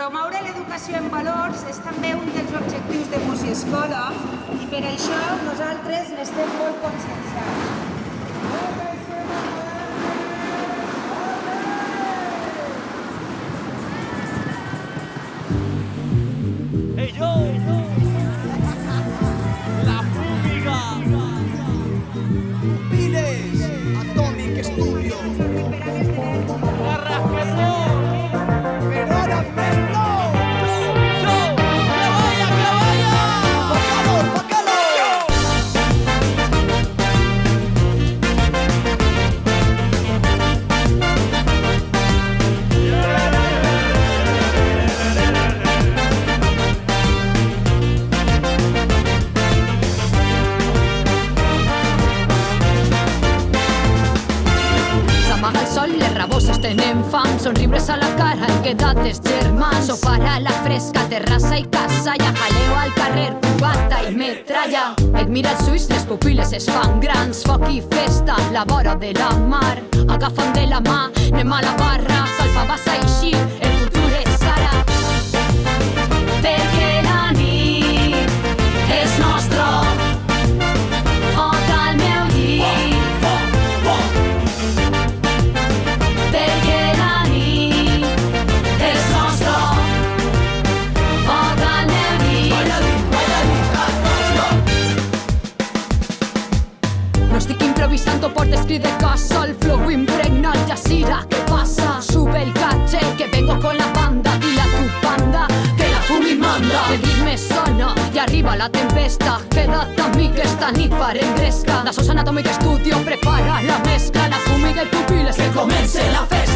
Promoure l'educació en valors és també un dels objectius de Musiescola i per això nosaltres n'estem molt conscienciats. ¡Hey, yo! ¡La Fúmiga! Viles, Atomic Studio. ¡Carrasquezón! Pero ahora mismo. ¡Yo! ¡Que vaya, que vaya! ¡Pa' calor, pa' calor! S'amaga el sol, les raboses tenen fam, somriures a la cara, han quedat els germans. Sofara a la fresca, terrassa i casa, i a jaleo al carrer, cubata i metralla. Et mira els ulls, les pupil·les es fan grans, foc i festa, la vora de la mar. Agafa'm de la mà, anem a la barra, salfa vas a eixir, el futur és ara. Perquè la nit és nostra, foc al meu llit. Perquè la nit és nostra, foc al meu llit. No estic improvisant, portes crit de casa, el flow impregnat, Yasira, ¿qué pasa? Sube el caché, que vengo con la banda, dile a tu banda que la Fumi manda. El ritme sona i arriba la tempesta, queda't amb mi que esta nit farem gresca. La Sosa Anatomic Studio prepara la mescla, la Fúmiga i Pupil·les, que comence la festa.